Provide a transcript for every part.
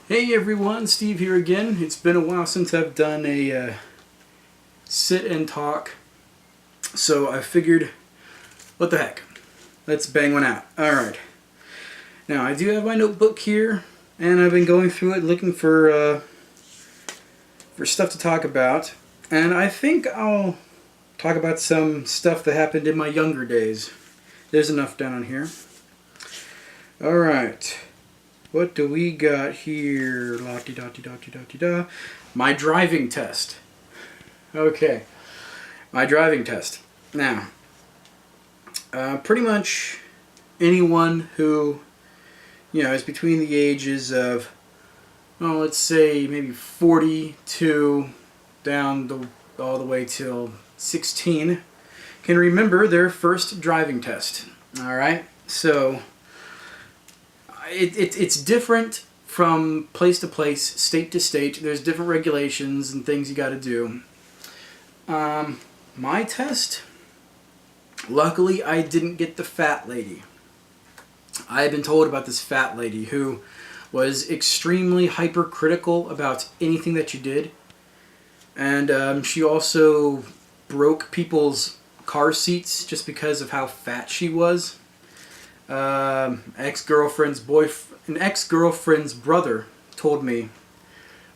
Hey everyone, Steve here again. It's been a while since I've done a sit and talk, so I figured, what the heck, let's bang one out. Alright, now I do have my notebook here, and I've been going through it looking for stuff to talk about, and I think I'll talk about some stuff that happened in my younger days. There's enough down on here. Alright. What do we got here? La-di-da-di-da-di-da-di-da. My driving test. Okay. My driving test. Now, pretty much anyone who, is between the ages of, well, let's say maybe 42 down all the way till 16 can remember their first driving test. Alright? So, it's different from place to place, state to state. There's different regulations and things you got to do. My test, luckily I didn't get the fat lady. I had been told about this fat lady who was extremely hypercritical about anything that you did. And she also broke people's car seats just because of how fat she was. Ex-girlfriend's brother told me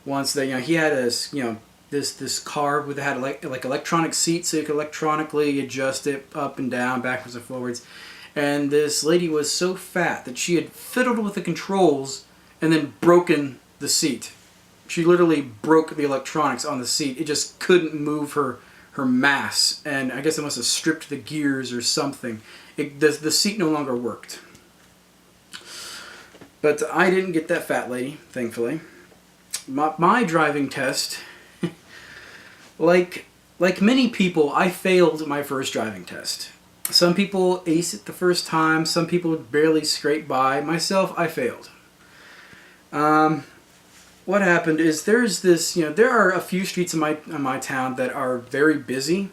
once that he had this car with had like electronic seats, so you could electronically adjust it up and down, backwards and forwards. And this lady was so fat that she had fiddled with the controls and then broken the seat. She literally broke the electronics on the seat. It just couldn't move her mass, and I guess it must have stripped the gears or something. The seat no longer worked. But I didn't get that fat lady, thankfully. My driving test, like many people, I failed my first driving test. Some people ace it the first time, some people barely scrape by. Myself, I failed. What happened is there's this, there are a few streets in my town that are very busy.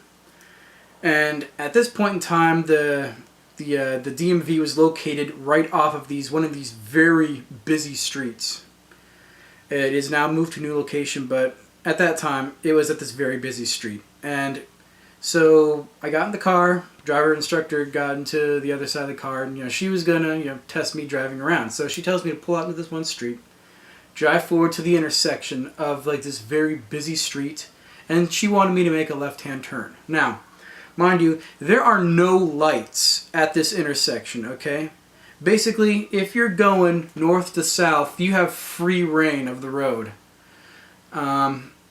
And at this point in time, the DMV was located right off of one of these very busy streets. It is now moved to a new location, but at that time, it was at this very busy street. And so I got in the car, driver instructor got into the other side of the car, and she was gonna test me driving around. So she tells me to pull out into this one street, drive forward to the intersection of this very busy street, and she wanted me to make a left-hand turn. Now, mind you, there are no lights at this intersection, okay? Basically, if you're going north to south, you have free reign of the road.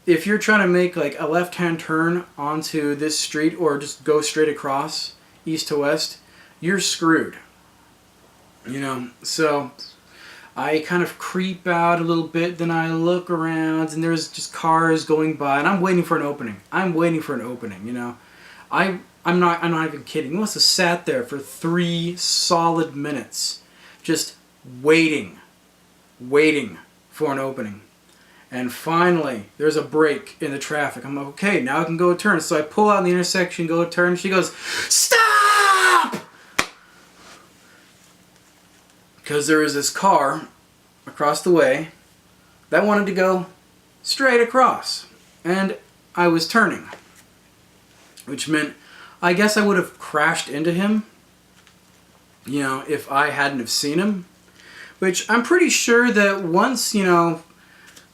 If you're trying to make a left-hand turn onto this street or just go straight across, east to west, you're screwed. So I kind of creep out a little bit, then I look around, and there's just cars going by, and I'm waiting for an opening. I'm not even kidding. We must have sat there for 3 solid minutes, just waiting for an opening. And finally, there's a break in the traffic. I'm like, okay, now I can go a turn. So I pull out in the intersection, go a turn. She goes, "Stop!" Because there was this car across the way that wanted to go straight across. And I was turning, which meant I guess I would have crashed into him, if I hadn't have seen him. Which I'm pretty sure that once,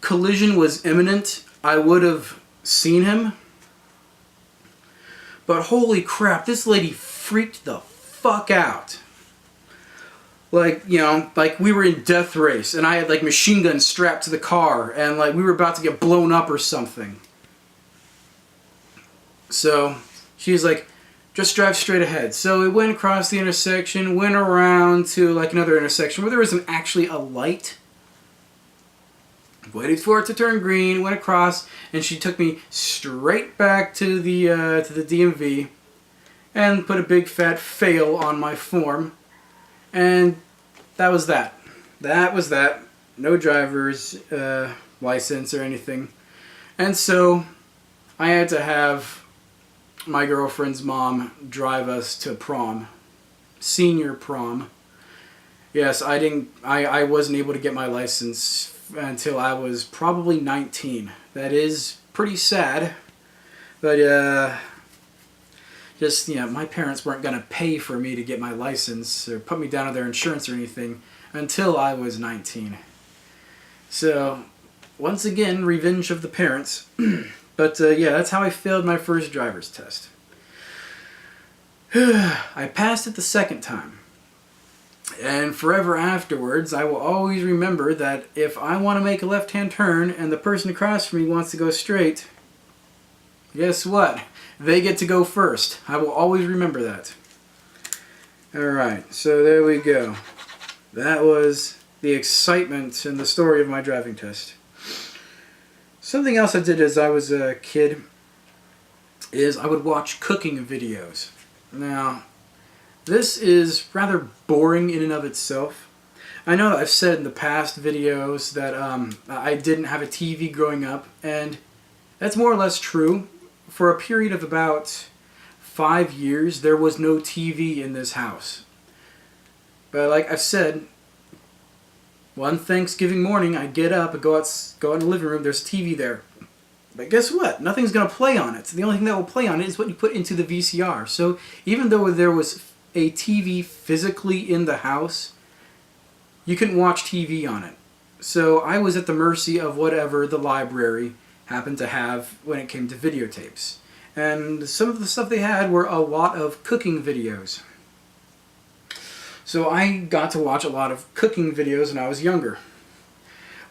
collision was imminent, I would have seen him. But holy crap, this lady freaked the fuck out. Like we were in death race, and I had machine guns strapped to the car, and we were about to get blown up or something. So she was like, just drive straight ahead. So it went across the intersection, went around to another intersection where there wasn't actually a light. Waited for it to turn green, went across, and she took me straight back to the DMV and put a big fat fail on my form. And that was that. That was that. No driver's license or anything. And so I had to have my girlfriend's mom drive us to prom. Senior prom. Yes, I wasn't able to get my license until I was probably 19. That is pretty sad, but just, my parents weren't going to pay for me to get my license or put me down on their insurance or anything until I was 19. So, once again, revenge of the parents. But yeah, that's how I failed my first driver's test. I passed it the second time. And forever afterwards, I will always remember that if I want to make a left-hand turn and the person across from me wants to go straight, guess what? They get to go first. I will always remember that. Alright, so there we go. That was the excitement and the story of my driving test. Something else I did as I was a kid is I would watch cooking videos. Now, this is rather boring in and of itself. I know that I've said in the past videos that I didn't have a TV growing up, and that's more or less true. For a period of about 5 years, there was no TV in this house. But like I've said, one Thanksgiving morning, I get up and go out in the living room, there's a TV there. But guess what? Nothing's going to play on it. The only thing that will play on it is what you put into the VCR. So even though there was a TV physically in the house, you couldn't watch TV on it. So I was at the mercy of whatever the library happened to have when it came to videotapes. And some of the stuff they had were a lot of cooking videos. So I got to watch a lot of cooking videos when I was younger.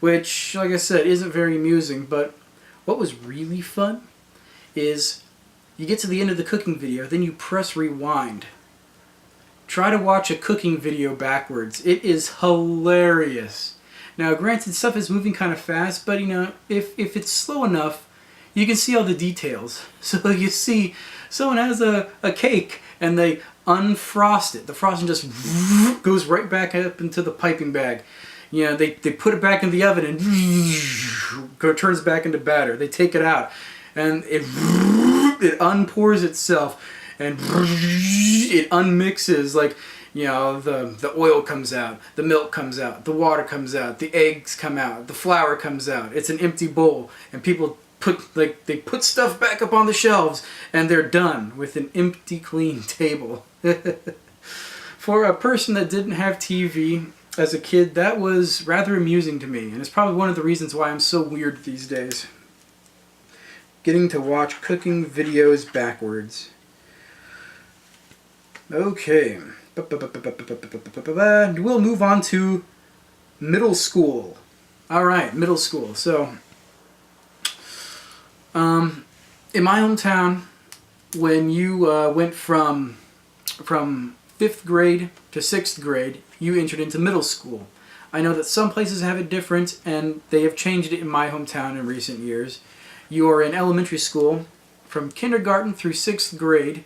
Which, like I said, isn't very amusing, but what was really fun is you get to the end of the cooking video, then you press rewind. Try to watch a cooking video backwards. It is hilarious. Now, granted, stuff is moving kind of fast, but if it's slow enough, you can see all the details. So you see someone has a cake and they unfrost it. The frosting just goes right back up into the piping bag. They put it back in the oven and turns back into batter. They take it out and it unpours itself and it unmixes, like, the oil comes out, the milk comes out, the water comes out, the eggs come out, the flour comes out. It's an empty bowl, and people they put stuff back up on the shelves, and they're done with an empty, clean table. For a person that didn't have TV as a kid, that was rather amusing to me, and it's probably one of the reasons why I'm so weird these days. Getting to watch cooking videos backwards. Okay. We'll move on to middle school. Alright, middle school. So, in my hometown, when you went from 5th grade to 6th grade, you entered into middle school. I know that some places have it different, and they have changed it in my hometown in recent years. You are in elementary school from kindergarten through 6th grade.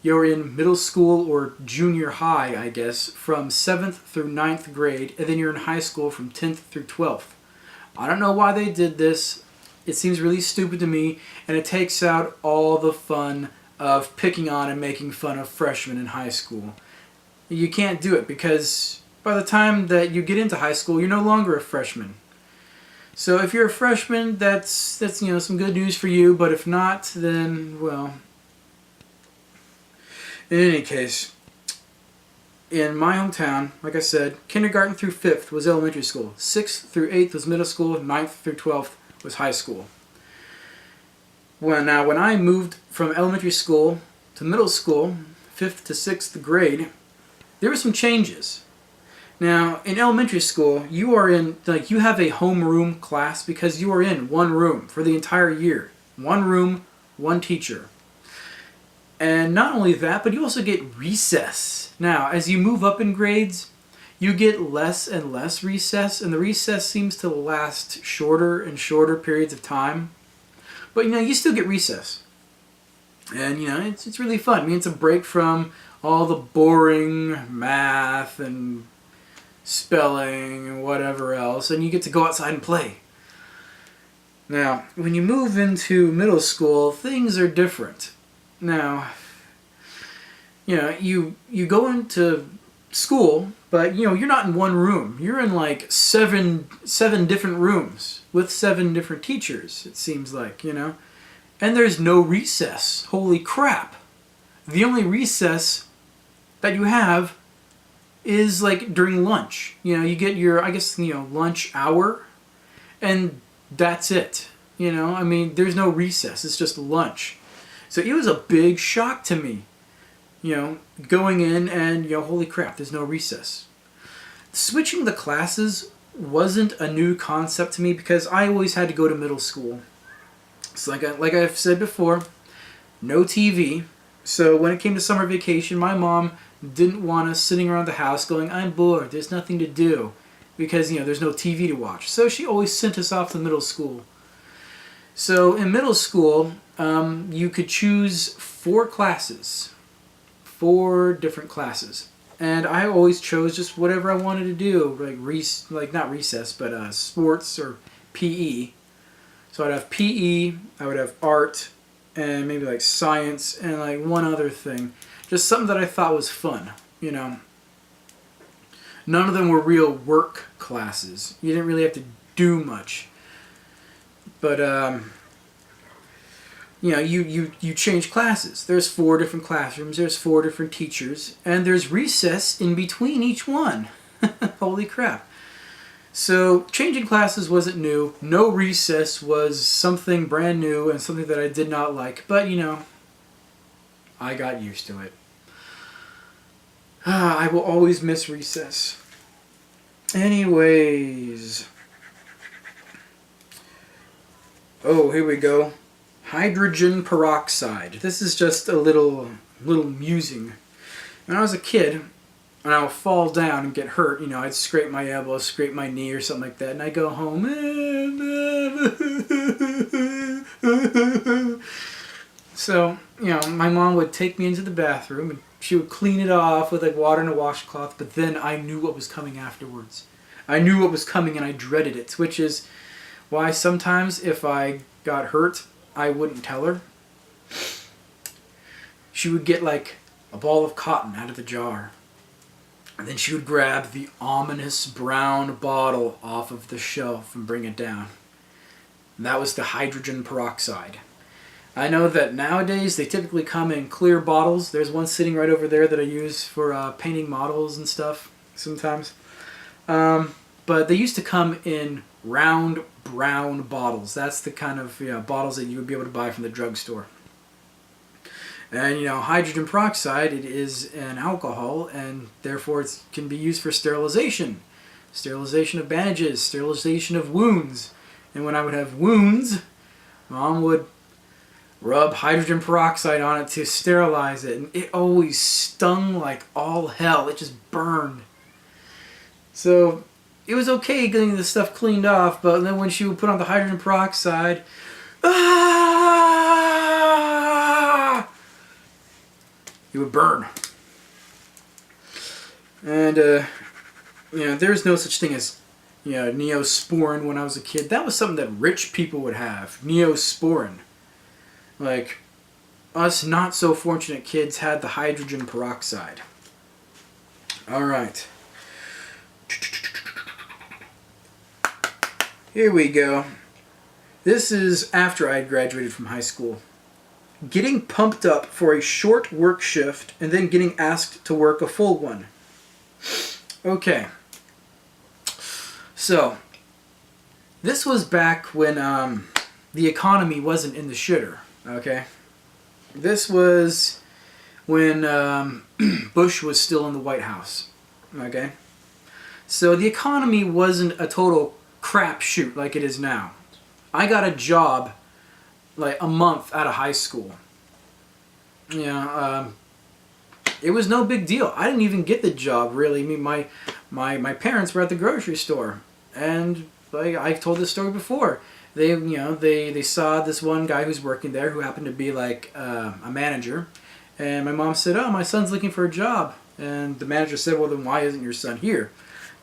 You're in middle school or junior high, I guess, from 7th through 9th grade, and then you're in high school from 10th through 12th. I don't know why they did this. It seems really stupid to me, and it takes out all the fun of picking on and making fun of freshmen in high school. You can't do it because by the time that you get into high school, you're no longer a freshman. So if you're a freshman, that's some good news for you, but if not, then, well... In any case, in my hometown, like I said, kindergarten through 5th was elementary school. 6th through 8th was middle school. 9th through 12th was high school. When I moved from elementary school to middle school, 5th to 6th grade, there were some changes. Now, in elementary school, you have a homeroom class because you are in one room for the entire year. One room, one teacher. And not only that, but you also get recess. Now, as you move up in grades, you get less and less recess, and the recess seems to last shorter and shorter periods of time. But, you still get recess. And, it's really fun. I mean, it's a break from all the boring math and spelling and whatever else, and you get to go outside and play. Now, when you move into middle school, things are different. Now, you go into school, But you know, you're not in one room. You're in like seven different rooms with 7 different teachers. It seems like, you know, and there's no recess. Holy crap! The only recess that you have is like during lunch. You know, you get your, I guess, you know, lunch hour, and that's it. You know, I mean, there's no recess. It's just lunch. So it was a big shock to me, you know, going in and, you know, holy crap, there's no recess. Switching the classes wasn't a new concept to me because I always had to go to middle school. So like I've said before, no TV. So when it came to summer vacation, my mom didn't want us sitting around the house going, I'm bored, there's nothing to do, because, you know, there's no TV to watch. So she always sent us off to middle school. So in middle school, you could choose 4 classes, 4 different classes, and I always chose just whatever I wanted to do, like not recess, but sports or PE. So I'd have PE, I would have art, and maybe like science, and like one other thing, just something that I thought was fun, you know. None of them were real work classes. You didn't really have to do much. But, you know, you change classes. There's 4 different classrooms, there's 4 different teachers, and there's recess in between each one. Holy crap. So changing classes wasn't new. No recess was something brand new and something that I did not like. But, you know, I got used to it. I will always miss recess. Anyways. Oh, here we go. Hydrogen peroxide. This is just a little musing. When I was a kid, and I would fall down and get hurt, you know, I'd scrape my elbow, scrape my knee or something like that, and I'd go home. So, you know, my mom would take me into the bathroom and she would clean it off with like water and a washcloth, but then I knew what was coming afterwards. I knew what was coming and I dreaded it, which is why sometimes if I got hurt, I wouldn't tell her. She would get like a ball of cotton out of the jar, and then she would grab the ominous brown bottle off of the shelf and bring it down. And that was the hydrogen peroxide. I know that nowadays they typically come in clear bottles. There's one sitting right over there that I use for painting models and stuff sometimes. But they used to come in round brown bottles. That's the kind of, you know, bottles that you would be able to buy from the drugstore. And, you know, hydrogen peroxide, it is an alcohol, and therefore it can be used for sterilization. Sterilization of bandages, sterilization of wounds. And when I would have wounds, Mom would rub hydrogen peroxide on it to sterilize it. And it always stung like all hell. It just burned. So it was okay getting the stuff cleaned off, but then when she would put on the hydrogen peroxide, it would burn. And, you know, there's no such thing as, you know, Neosporin when I was a kid. That was something that rich people would have. Neosporin. Like, us not so fortunate kids had the hydrogen peroxide. Alright. Here we go. This is after I had graduated from high school. Getting pumped up for a short work shift and then getting asked to work a full one. Okay. So, this was back when the economy wasn't in the shitter. Okay. This was when Bush was still in the White House. Okay. So the economy wasn't a total crapshoot like it is now. I got a job like a month out of high school. You know, it was no big deal. I didn't even get the job really. I mean, my parents were at the grocery store, and like I've told this story before. They saw this one guy who's working there who happened to be like a manager, and my mom said, "Oh, my son's looking for a job." And the manager said, "Well, then why isn't your son here?"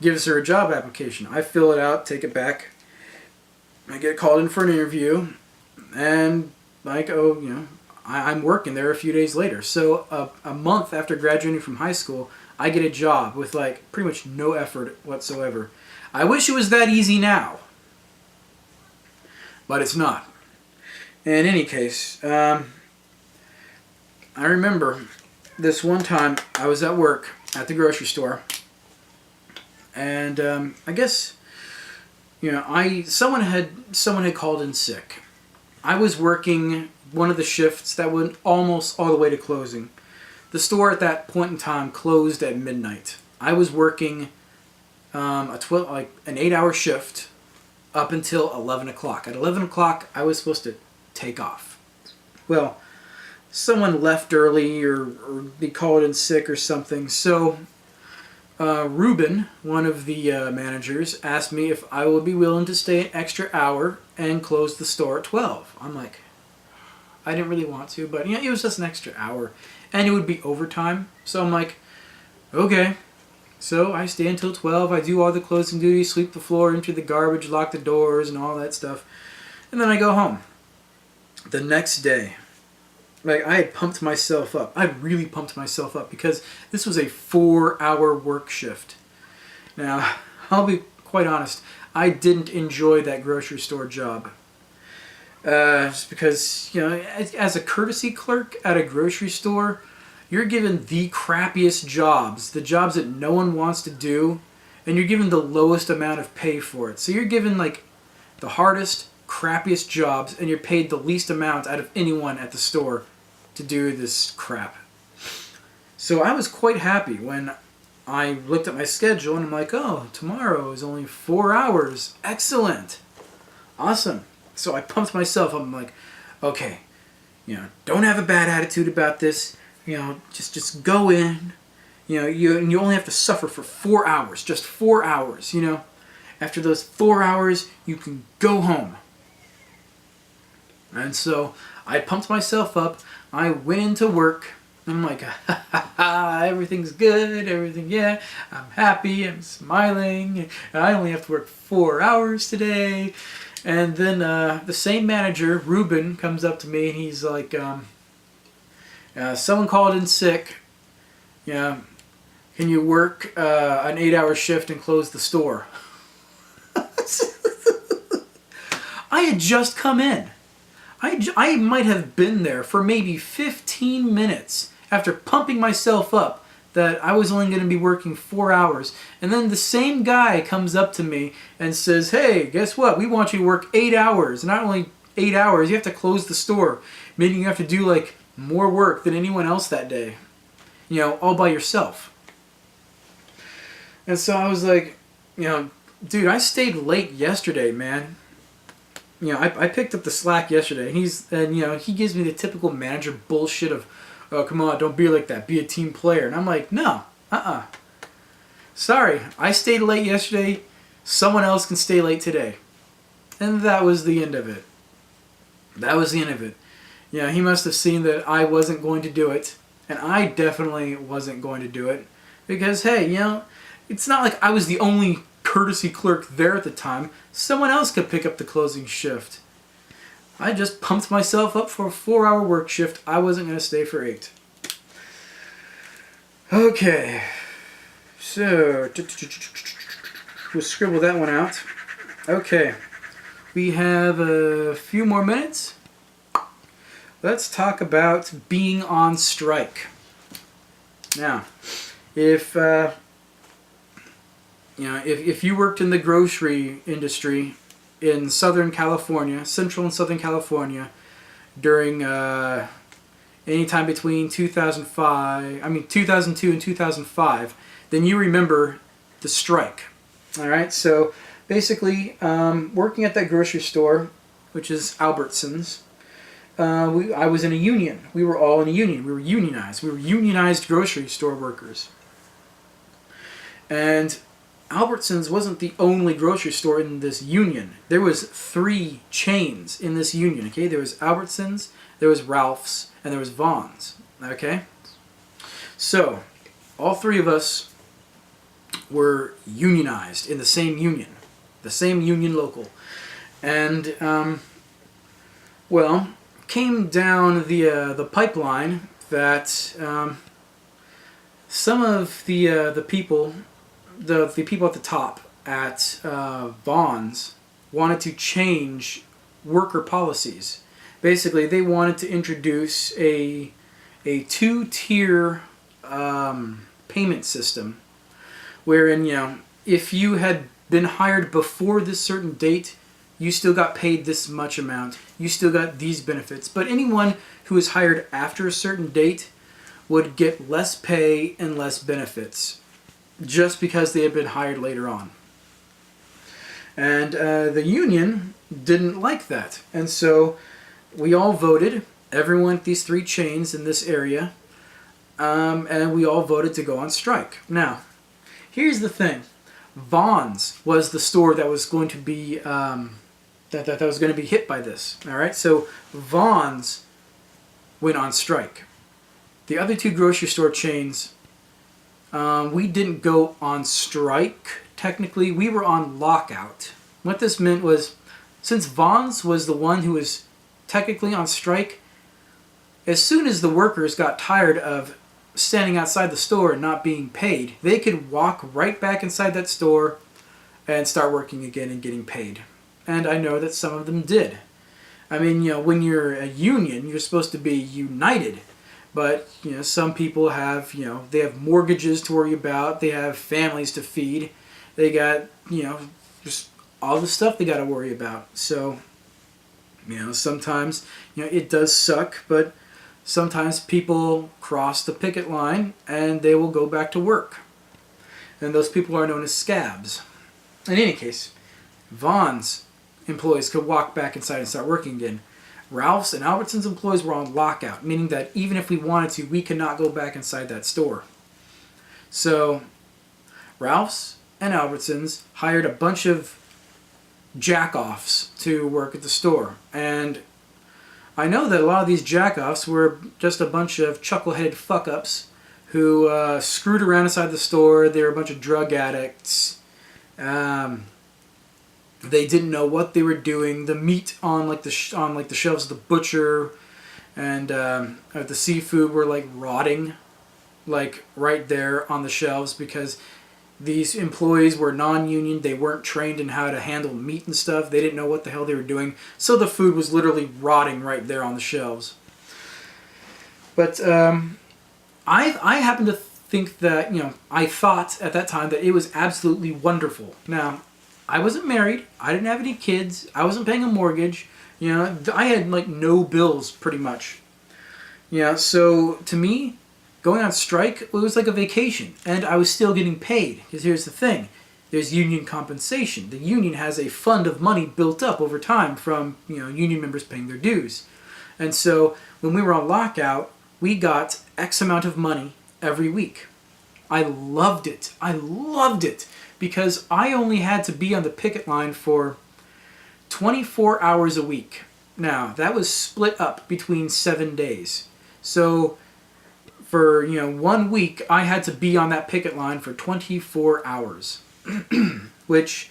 Gives her a job application. I fill it out, take it back. I get called in for an interview, and like, oh, you know, I'm working there a few days later. So a month after graduating from high school, I get a job with like pretty much no effort whatsoever. I wish it was that easy now, but it's not. In any case, I remember this one time I was at work at the grocery store, and I guess someone had called in sick. I was working one of the shifts that went almost all the way to closing. The store at that point in time closed at midnight. I was working an 8-hour shift up until 11 o'clock. At 11 o'clock, I was supposed to take off. Well, someone left early or they called in sick or something. So Ruben, one of the managers, asked me if I would be willing to stay an extra hour and close the store at 12. I'm like, I didn't really want to, but it was just an extra hour. And it would be overtime. So I'm like, okay. So I stay until 12. I do all the closing duties, sweep the floor, empty the garbage, lock the doors, and all that stuff. And then I go home. The next day, like, I had pumped myself up. I really pumped myself up because this was a 4-hour work shift. Now, I'll be quite honest. I didn't enjoy that grocery store job. Just because, as a courtesy clerk at a grocery store, you're given the crappiest jobs, the jobs that no one wants to do, and you're given the lowest amount of pay for it. So you're given, like, the hardest, crappiest jobs, and you're paid the least amount out of anyone at the store to do this crap. So I was quite happy when I looked at my schedule, and I'm like, oh, tomorrow is only 4 hours. Excellent. Awesome. So I pumped myself up. I'm like, okay, don't have a bad attitude about this. Just go in. You only have to suffer for 4 hours, just 4 hours. After those 4 hours, you can go home. And so I pumped myself up. I went into work. I'm like, everything's good. I'm happy. I'm smiling. I only have to work 4 hours today. And then the same manager, Ruben, comes up to me and he's like, someone called in sick. Can you work an 8-hour shift and close the store? I had just come in. I might have been there for maybe 15 minutes after pumping myself up that I was only going to be working 4 hours. And then the same guy comes up to me and says, hey, guess what? We want you to work 8 hours. Not only 8 hours, you have to close the store. Meaning you have to do like more work than anyone else that day. All by yourself. And so I was like, dude, I stayed late yesterday, man. I picked up the slack yesterday. And he gives me the typical manager bullshit of, oh, come on, don't be like that. Be a team player. And I'm like, no, sorry, I stayed late yesterday. Someone else can stay late today. And that was the end of it. He must have seen that I wasn't going to do it. And I definitely wasn't going to do it. Because, hey, it's not like I was the only courtesy clerk there at the time. Someone else could pick up the closing shift. I just pumped myself up for a 4-hour work shift. I wasn't going to stay for 8. Okay. So, we'll scribble that one out. Okay. We have a few more minutes. Let's talk about being on strike. Now, if you worked in the grocery industry in Southern California, Central and Southern California, during any time between 2002 and 2005, then you remember the strike. All right, so basically, working at that grocery store, which is Albertsons, I was in a union. We were all in a union. We were unionized. We were unionized grocery store workers. And Albertsons wasn't the only grocery store in this union. There was 3 chains in this union, okay? There was Albertsons, there was Ralph's, and there was Vaughn's, okay? So, all 3 of us were unionized in the same union local. And, came down the pipeline that some of the people, the people at the top at Vaughn's wanted to change worker policies. Basically, they wanted to introduce a two-tier payment system, wherein, if you had been hired before this certain date, you still got paid this much amount. You still got these benefits. But anyone who was hired after a certain date would get less pay and less benefits just because they had been hired later on. And the union didn't like that. And so we all voted, everyone at these three chains in this area, and we all voted to go on strike. Now, here's the thing. Vaughn's was the store that was going to be that was going to be hit by this. All right, so Vaughn's went on strike. The other two grocery store chains, we didn't go on strike. Technically, we were on lockout. What this meant was, since Vaughn's was the one who was technically on strike, as soon as the workers got tired of standing outside the store and not being paid, they could walk right back inside that store and start working again and getting paid. And I know that some of them did. I mean, when you're a union, you're supposed to be united. But, some people have, they have mortgages to worry about. They have families to feed. They got, just all the stuff they got to worry about. So, sometimes, it does suck, but sometimes people cross the picket line and they will go back to work. And those people are known as scabs. In any case, Vaughn's employees could walk back inside and start working again. Ralph's and Albertsons employees were on lockout, meaning that even if we wanted to, we could not go back inside that store. So, Ralph's and Albertsons hired a bunch of jack-offs to work at the store. And I know that a lot of these jack-offs were just a bunch of chuckle-headed fuck-ups who screwed around inside the store. They were a bunch of drug addicts. They didn't know what they were doing. The meat on the shelves of the butcher and the seafood were rotting, right there on the shelves, because these employees were non-union. They weren't trained in how to handle meat and stuff. They didn't know what the hell they were doing. So the food was literally rotting right there on the shelves. But I happen to think that, I thought at that time that it was absolutely wonderful. Now, I wasn't married. I didn't have any kids. I wasn't paying a mortgage. I had no bills pretty much. So to me, going on strike, it was like a vacation, and I was still getting paid. Because here's the thing. There's union compensation. The union has a fund of money built up over time from, union members paying their dues. And so when we were on lockout, we got X amount of money every week. I loved it. I loved it. Because I only had to be on the picket line for 24 hours a week. Now, that was split up between 7 days. So, for 1 week, I had to be on that picket line for 24 hours. Which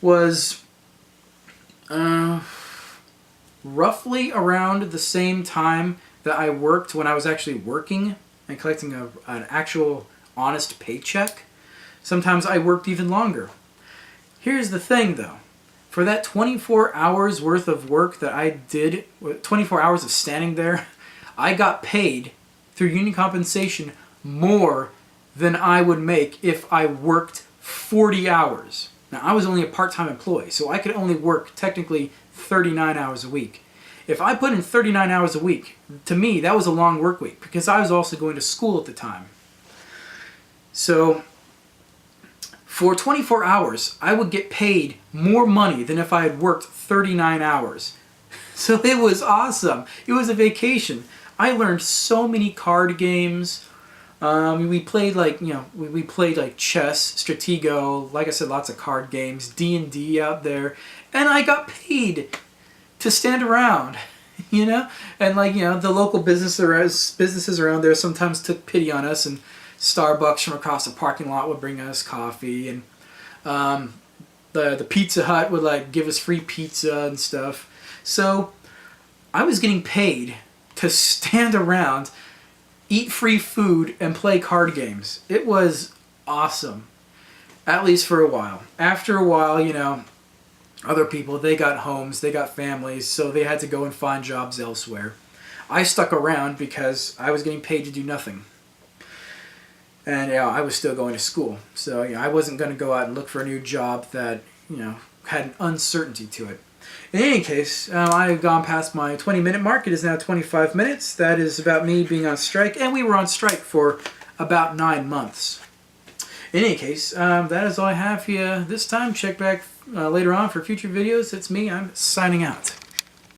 was roughly around the same time that I worked when I was actually working and collecting an actual honest paycheck. Sometimes I worked even longer. Here's the thing, though. For that 24 hours worth of work that I did, 24 hours of standing there, I got paid through union compensation more than I would make if I worked 40 hours. Now, I was only a part-time employee, so I could only work technically 39 hours a week. If I put in 39 hours a week, to me, that was a long work week because I was also going to school at the time. So, for 24 hours, I would get paid more money than if I had worked 39 hours. So it was awesome. It was a vacation. I learned so many card games. We played we played chess, Stratego, like I said, lots of card games, D&D out there, and I got paid to stand around, and the local businesses around there sometimes took pity on us, and Starbucks from across the parking lot would bring us coffee, and the Pizza Hut would give us free pizza and stuff. So I was getting paid to stand around eat free food and play card games. It was awesome, at least for a while. After a while, you know, other people, they got homes, they got families, so they had to go and find jobs elsewhere. I stuck around because I was getting paid to do nothing. And yeah, I was still going to school. So yeah, I wasn't going to go out and look for a new job that, you know, had an uncertainty to it. In any case, I've gone past my 20-minute mark. It is now 25 minutes. That is about me being on strike. And we were on strike for about 9 months. In any case, that is all I have for you this time. Check back later on for future videos. It's me. I'm signing out.